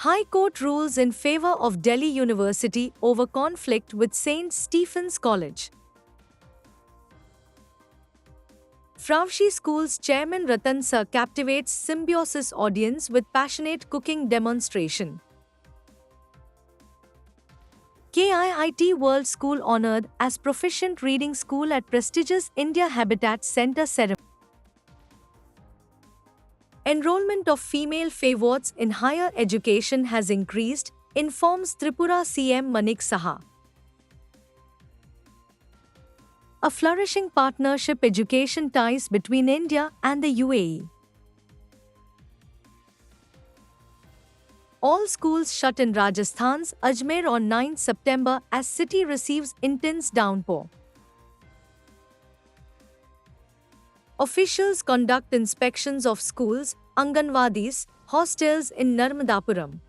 High Court rules in favor of Delhi University over conflict with St. Stephen's College. Fravshi School's chairman Ratan Sir captivates Symbiosis audience with passionate cooking demonstration. KIIT World School honored as Proficient Reading School at prestigious India Habitat Centre ceremony. Enrollment of female favorites in higher education has increased, informs Tripura CM Manik Saha. A flourishing partnership education ties between India and the UAE. All schools shut in Rajasthan's Ajmer on 9 September as city receives intense downpour. Officials conduct inspections of schools, Anganwadis, hostels in Narmadapuram.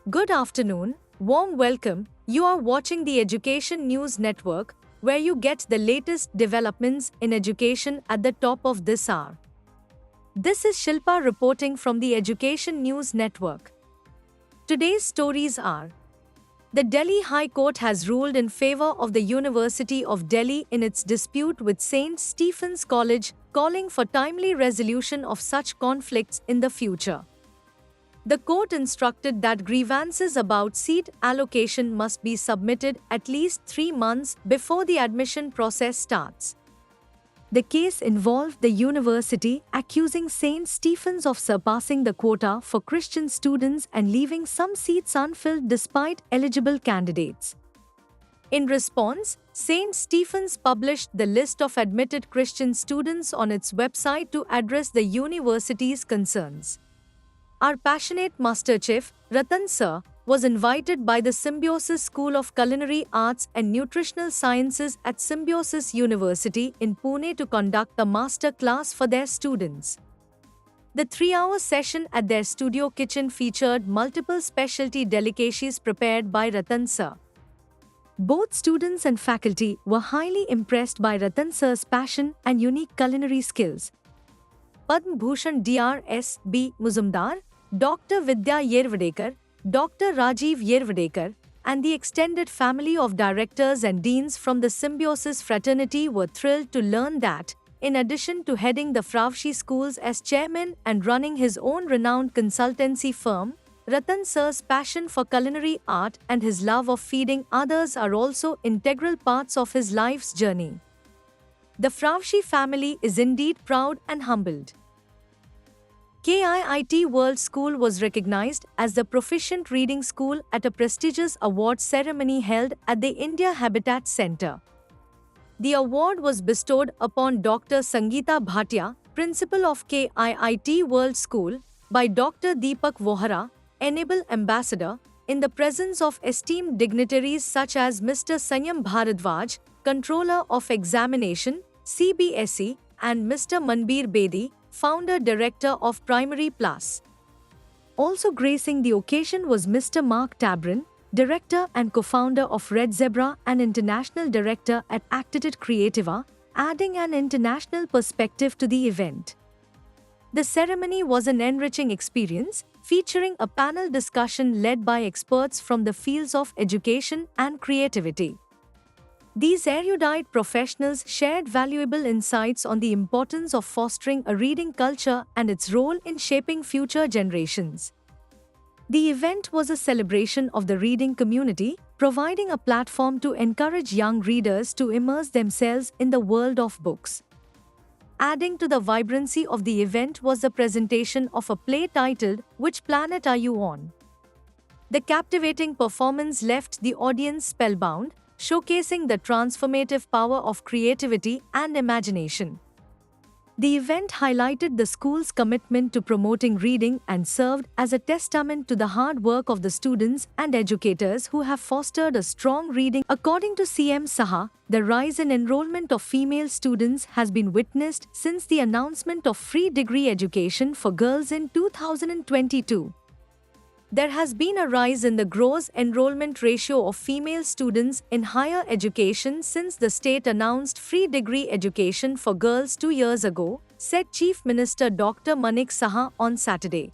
Good afternoon, warm welcome. You are watching the Education News Network, where you get the latest developments in education at the top of this hour. This is Shilpa reporting from the Education News Network. Today's stories are: the Delhi High Court has ruled in favor of the University of Delhi in its dispute with St. Stephen's College, calling for timely resolution of such conflicts in the future. The court instructed that grievances about seat allocation must be submitted at least 3 months before the admission process starts. The case involved the university accusing St. Stephen's of surpassing the quota for Christian students and leaving some seats unfilled despite eligible candidates. In response, St. Stephen's published the list of admitted Christian students on its website to address the university's concerns. Our passionate Master Chef, Ratan Sir, was invited by the Symbiosis School of Culinary Arts and Nutritional Sciences at Symbiosis University in Pune to conduct a master class for their students. The 3-hour session at their studio kitchen featured multiple specialty delicacies prepared by Ratan Sir. Both students and faculty were highly impressed by Ratan Sir's passion and unique culinary skills. Padma Bhushan Dr. S. B. Muzumdar, Dr. Vidya Yervadekar, Dr. Rajiv Yervadekar, and the extended family of directors and deans from the Symbiosis fraternity were thrilled to learn that, in addition to heading the Fravshi schools as chairman and running his own renowned consultancy firm, Ratan Sir's passion for culinary art and his love of feeding others are also integral parts of his life's journey. The Fravshi family is indeed proud and humbled. KIIT World School was recognized as the Proficient Reading School at a prestigious award ceremony held at the India Habitat Centre. The award was bestowed upon Dr. Sangeeta Bhatia, Principal of KIIT World School, by Dr. Deepak Vohra, Enable Ambassador, in the presence of esteemed dignitaries such as Mr. Sanyam Bharadwaj, Controller of Examination, CBSE, and Mr. Manbir Bedi, Founder-Director of Primary Plus. Also gracing the occasion was Mr. Mark Tabrin, Director and co-founder of Red Zebra and International Director at Actitude Creativa, adding an international perspective to the event. The ceremony was an enriching experience, featuring a panel discussion led by experts from the fields of education and creativity. These erudite professionals shared valuable insights on the importance of fostering a reading culture and its role in shaping future generations. The event was a celebration of the reading community, providing a platform to encourage young readers to immerse themselves in the world of books. Adding to the vibrancy of the event was the presentation of a play titled "Which Planet Are You On?" The captivating performance left the audience spellbound, showcasing the transformative power of creativity and imagination. The event highlighted the school's commitment to promoting reading and served as a testament to the hard work of the students and educators who have fostered a strong reading. According to CM Saha, the rise in enrollment of female students has been witnessed since the announcement of free degree education for girls in 2022. There has been a rise in the gross enrollment ratio of female students in higher education since the state announced free degree education for girls 2 years ago, said Chief Minister Dr. Manik Saha on Saturday.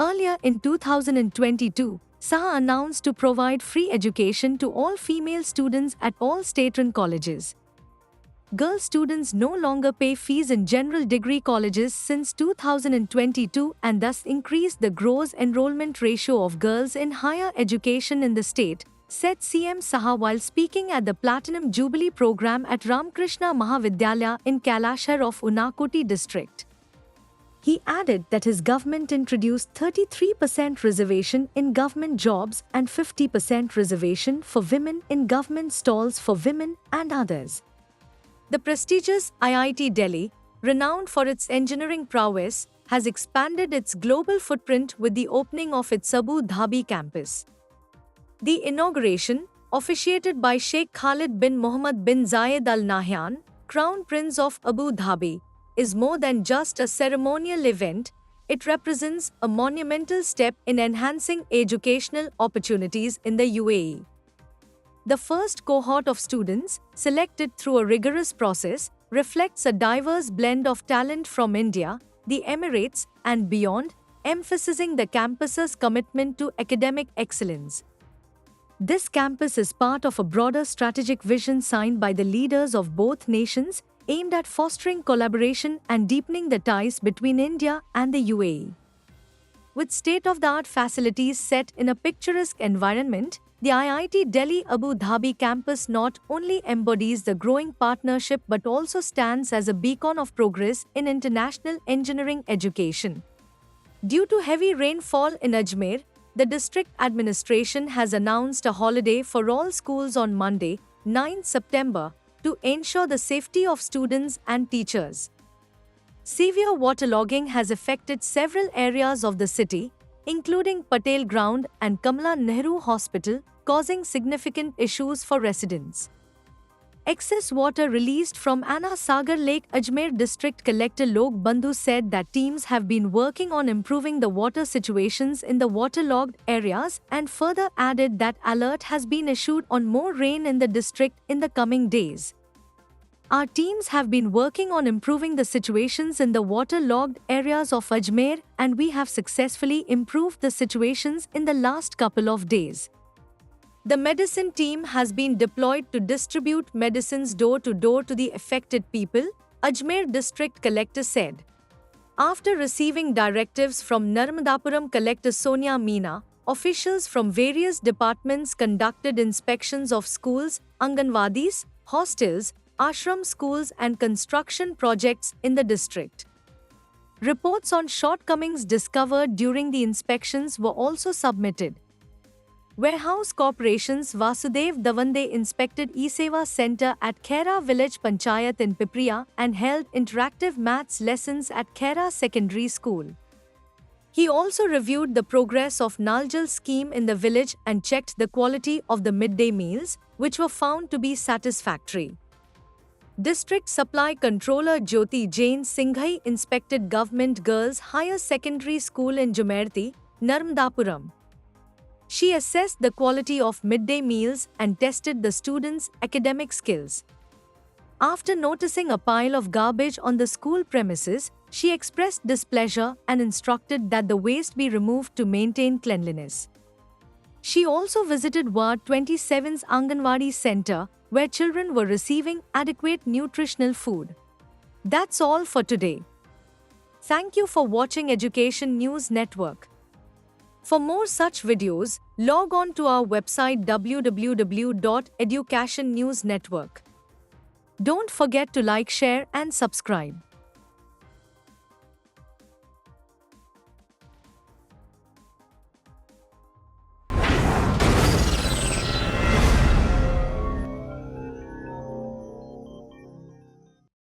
Earlier in 2022, Saha announced to provide free education to all female students at all state-run colleges. Girl students no longer pay fees in general degree colleges since 2022 and thus increased the gross enrollment ratio of girls in higher education in the state, said CM Saha while speaking at the Platinum Jubilee program at Ramakrishna Mahavidyalaya in Kailashar of Unakoti district. He added that his government introduced 33% reservation in government jobs and 50% reservation for women in government stalls for women and others. The prestigious IIT Delhi, renowned for its engineering prowess, has expanded its global footprint with the opening of its Abu Dhabi campus. The inauguration, officiated by Sheikh Khalid bin Mohammed bin Zayed Al Nahyan, Crown Prince of Abu Dhabi, is more than just a ceremonial event. It represents a monumental step in enhancing educational opportunities in the UAE. The first cohort of students, selected through a rigorous process, reflects a diverse blend of talent from India, the Emirates, and beyond, emphasizing the campus's commitment to academic excellence. This campus is part of a broader strategic vision signed by the leaders of both nations, aimed at fostering collaboration and deepening the ties between India and the UAE. With state-of-the-art facilities set in a picturesque environment, the IIT Delhi Abu Dhabi campus not only embodies the growing partnership but also stands as a beacon of progress in international engineering education. Due to heavy rainfall in Ajmer, the district administration has announced a holiday for all schools on Monday, 9 September, to ensure the safety of students and teachers. Severe waterlogging has affected several areas of the city, including Patel Ground and Kamala Nehru Hospital, causing significant issues for residents. Excess water released from Anna Sagar Lake. Ajmer District Collector Lok Bandhu said that teams have been working on improving the water situations in the waterlogged areas and further added that alert has been issued on more rain in the district in the coming days. Our teams have been working on improving the situations in the waterlogged areas of Ajmer and we have successfully improved the situations in the last couple of days. The medicine team has been deployed to distribute medicines door to door to the affected people, Ajmer District Collector said. After receiving directives from Narmadapuram Collector Sonia Meena, officials from various departments conducted inspections of schools, Anganwadis, hostels, ashram schools and construction projects in the district. Reports on shortcomings discovered during the inspections were also submitted. Warehouse Corporation's Vasudev Davande inspected eSeva Center at Khera Village Panchayat in Pipriya and held interactive maths lessons at Khera Secondary School. He also reviewed the progress of Naljal scheme in the village and checked the quality of the midday meals, which were found to be satisfactory. District Supply Controller Jyoti Jain Singhai inspected Government Girls Higher Secondary School in Jumerti, Narmadapuram. She assessed the quality of midday meals and tested the students' academic skills. After noticing a pile of garbage on the school premises, she expressed displeasure and instructed that the waste be removed to maintain cleanliness. She also visited Ward 27's Anganwadi Center, where children were receiving adequate nutritional food. That's all for today. Thank you for watching Education News Network. For more such videos, log on to our website www.educationnewsnetwork. Don't forget to like, share and subscribe.